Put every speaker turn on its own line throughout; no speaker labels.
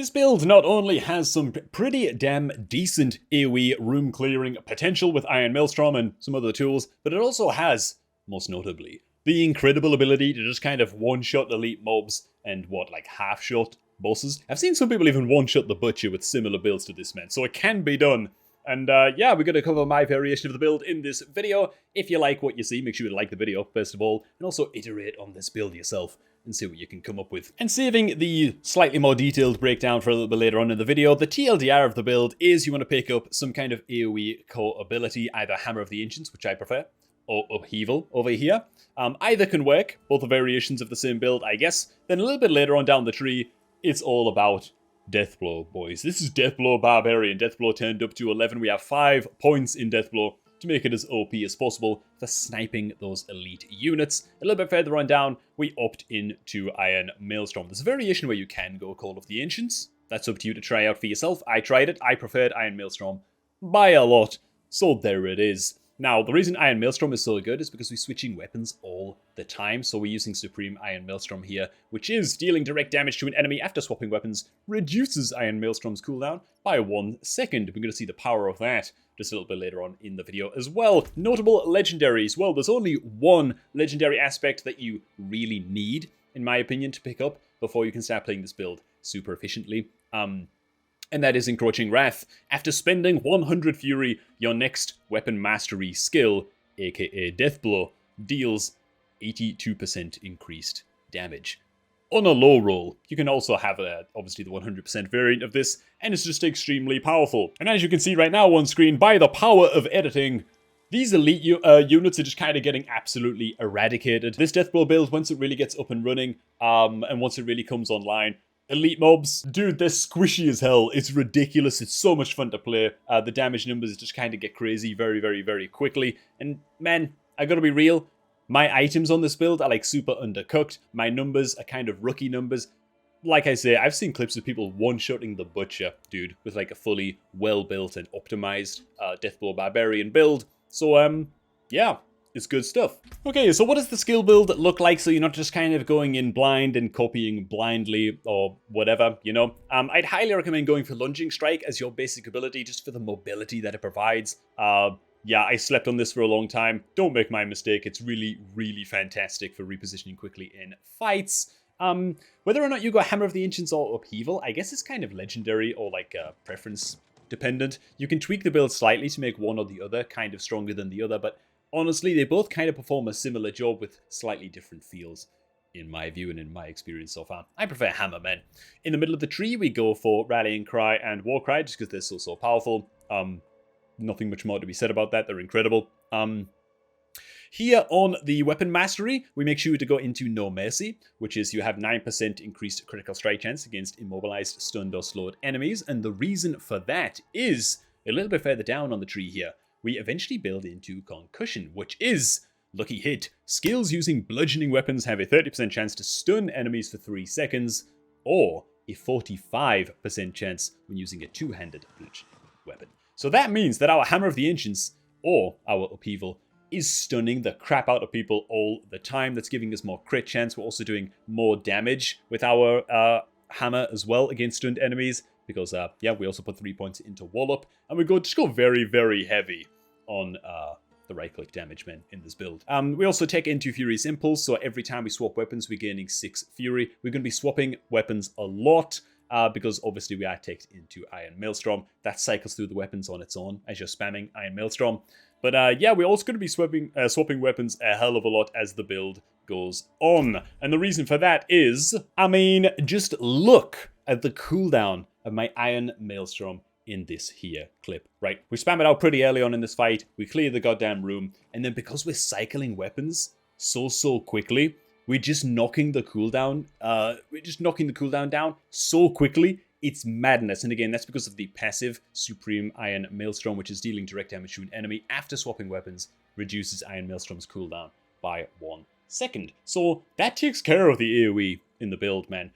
This build not only has some pretty damn decent AoE room clearing potential with Iron Maelstrom and some other tools, but it also has, most notably, the incredible ability to just kind of one-shot elite mobs and half-shot bosses. I've seen some people even one-shot the Butcher with similar builds to this, man, so it can be done. And yeah, we're going to cover my variation of the build in this video. If you like what you see, make sure to like the video, first of all, and also iterate on this build yourself and see what you can come up with. And saving the slightly more detailed breakdown for a little bit later on in the video, the TLDR of the build is you want to pick up some kind of AoE core ability, either Hammer of the Ancients, which I prefer, or Upheaval over here. Either can work, both are variations of the same build, I guess. Then a little bit later on down the tree, it's all about Deathblow, boys. This is Deathblow Barbarian. Deathblow turned up to 11. We have 5 points in Deathblow to make it as OP as possible for sniping those elite units. A little bit further on down, we opt into Iron Maelstrom. There's a variation where you can go Call of the Ancients. That's up to you to try out for yourself. I tried it. I preferred Iron Maelstrom by a lot. So there it is. Now, the reason Iron Maelstrom is so good is because we're switching weapons all the time. So we're using Supreme Iron Maelstrom here, which is dealing direct damage to an enemy after swapping weapons, reduces Iron Maelstrom's cooldown by 1 second. We're going to see the power of that just a little bit later on in the video as well. Notable legendaries. Well, there's only one legendary aspect that you really need, in my opinion, to pick up before you can start playing this build super efficiently. And that is Encroaching Wrath. After spending 100 Fury, your next weapon mastery skill, aka Deathblow, deals 82% increased damage. On a low roll, you can also have, obviously, the 100% variant of this, and it's just extremely powerful. And as you can see right now on screen, by the power of editing, these elite units are just kind of getting absolutely eradicated. This Deathblow build, once it really gets up and running, and once it really comes online, elite mobs, dude, they're squishy as hell. It's ridiculous. It's so much fun to play. The damage numbers just kind of get crazy very, very, very quickly. And man, I gotta be real. My items on this build are like super undercooked. My numbers are kind of rookie numbers. Like I say, I've seen clips of people one-shotting the Butcher, dude, with like a fully well-built and optimized Deathblow Barbarian build. So, yeah. It's good stuff. Okay, so what does the skill build look like so you're not just kind of going in blind and copying blindly or whatever, you know? I'd highly recommend going for Lunging Strike as your basic ability just for the mobility that it provides. Yeah, I slept on this for a long time. Don't make my mistake. It's really, really fantastic for repositioning quickly in fights. Whether or not you go Hammer of the Ancients or Upheaval, I guess it's kind of legendary or like preference dependent. You can tweak the build slightly to make one or the other kind of stronger than the other, but honestly, they both kind of perform a similar job with slightly different feels, in my view and in my experience so far. I prefer Hammer, man. In the middle of the tree, we go for Rallying Cry and War Cry, just because they're so powerful. Nothing much more to be said about that. They're incredible. Here on the Weapon Mastery, we make sure to go into No Mercy, which is you have 9% increased critical strike chance against immobilized, stunned, or slowed enemies. And the reason for that is a little bit further down on the tree here. We eventually build into Concussion, which is Lucky Hit. Skills using bludgeoning weapons have a 30% chance to stun enemies for 3 seconds, or a 45% chance when using a two-handed bludgeoning weapon. So that means that our Hammer of the Ancients, or our Upheaval, is stunning the crap out of people all the time. That's giving us more crit chance. We're also doing more damage with our Hammer as well against stunned enemies. Because, yeah, we also put 3 points into Wallop. And we just go very, very heavy on the right-click damage, man, in this build. We also take into Fury's Impulse, so every time we swap weapons, we're gaining 6 Fury. We're going to be swapping weapons a lot, because obviously we are teched into Iron Maelstrom. That cycles through the weapons on its own as you're spamming Iron Maelstrom. But, yeah, we're also going to be swapping weapons a hell of a lot as the build goes on. And the reason for that is, I mean, just look at the cooldown of my Iron Maelstrom in this here clip, right? We spam it out pretty early on in this fight, we clear the goddamn room, and then because we're cycling weapons so quickly, we're just knocking the cooldown, down so quickly, it's madness. And again, that's because of the passive Supreme Iron Maelstrom, which is dealing direct damage to an enemy after swapping weapons, reduces Iron Maelstrom's cooldown by 1 second. So that takes care of the AoE in the build, man.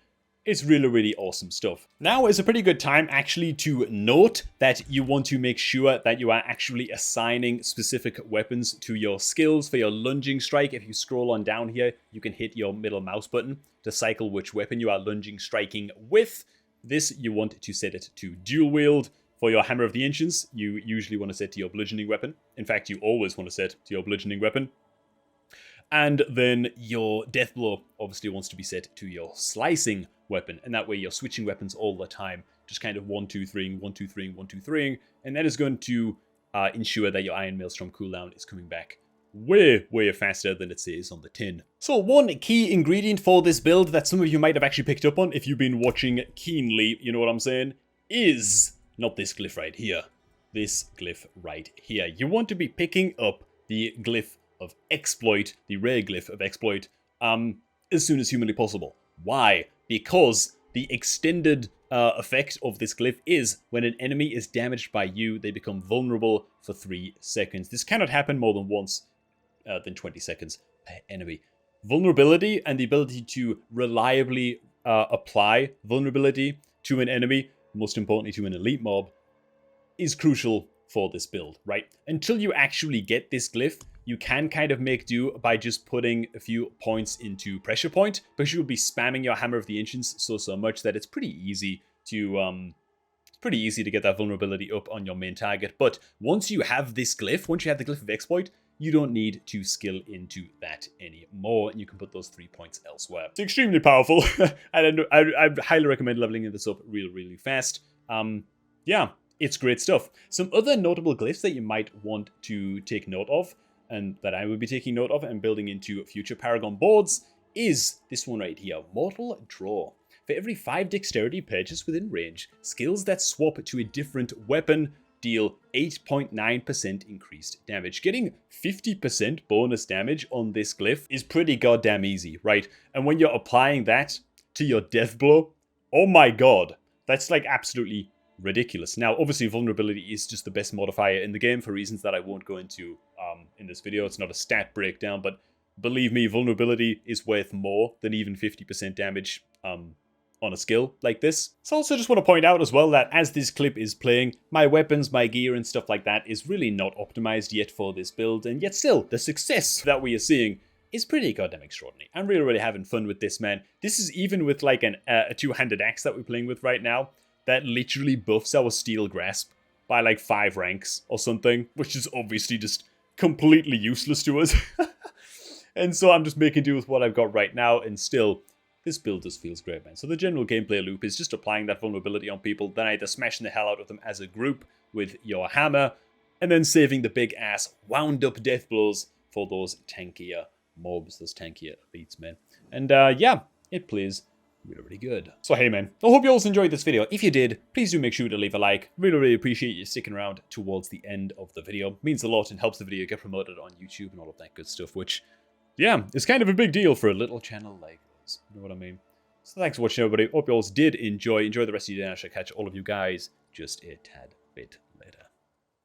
It's really, really awesome stuff. Now is a pretty good time actually to note that you want to make sure that you are actually assigning specific weapons to your skills. For your lunging strike, if you scroll on down here, you can hit your middle mouse button to cycle which weapon you are lunging striking with. This, you want to set it to dual wield. For your Hammer of the Ancients, you usually want to set to your bludgeoning weapon. In fact, you always want to set to your bludgeoning weapon. And then your Death Blow obviously wants to be set to your slicing weapon. And that way you're switching weapons all the time. Just kind of 1, 2, 3, 1, 2, 3, 1, 2, 3. And that is going to ensure that your Iron Maelstrom cooldown is coming back way, way faster than it says on the tin. So one key ingredient for this build that some of you might have actually picked up on if you've been watching keenly, you know what I'm saying, is not this glyph right here. This glyph right here. You want to be picking up the glyph of exploit, the rare glyph of exploit, as soon as humanly possible. Why? Because the extended effect of this glyph is when an enemy is damaged by you, they become vulnerable for 3 seconds. This cannot happen more than once than 20 seconds per enemy. Vulnerability and the ability to reliably apply vulnerability to an enemy, most importantly to an elite mob, is crucial for this build, right? Until you actually get this glyph, you can kind of make do by just putting a few points into pressure point, because you'll be spamming your Hammer of the Ancients so much that it's pretty easy to get that vulnerability up on your main target. But once you have this glyph, once you have the glyph of exploit, you don't need to skill into that anymore, and you can put those 3 points elsewhere. It's extremely powerful, and I'd highly recommend leveling this up really fast. Yeah, it's great stuff. Some other notable glyphs that you might want to take note of, and that I will be taking note of and building into future Paragon boards, is this one right here, Mortal Draw. For every 5 dexterity purchased within range, skills that swap to a different weapon deal 8.9% increased damage. Getting 50% bonus damage on this glyph is pretty goddamn easy, right? And when you're applying that to your Death Blow, oh my god, that's like absolutely ridiculous. Now, obviously, vulnerability is just the best modifier in the game for reasons that I won't go into in this video. It's not a stat breakdown, but believe me, vulnerability is worth more than even 50% damage on a skill like this. So I also just want to point out as well that as this clip is playing, my weapons, my gear and stuff like that is really not optimized yet for this build, and yet still, the success that we are seeing is pretty goddamn extraordinary. I'm really having fun with this, man. This is even with like a two-handed axe that we're playing with right now, that literally buffs our steel grasp by like 5 ranks or something, which is obviously just completely useless to us. And so I'm just making do with what I've got right now, and still, this build just feels great, man. So the general gameplay loop is just applying that vulnerability on people, then either smashing the hell out of them as a group with your hammer, and then saving the big ass wound up death blows for those tankier mobs, those tankier elites, man. And yeah, it plays really good. So hey man, I hope you all enjoyed this video. If you did, please do make sure to leave a like. Really appreciate you sticking around towards the end of the video. It means a lot and helps the video get promoted on YouTube and all of that good stuff, which, yeah, is kind of a big deal for a little channel like this. You know what I mean? So thanks for watching, everybody. Hope you all did enjoy. Enjoy the rest of your day, and I shall catch all of you guys just a tad bit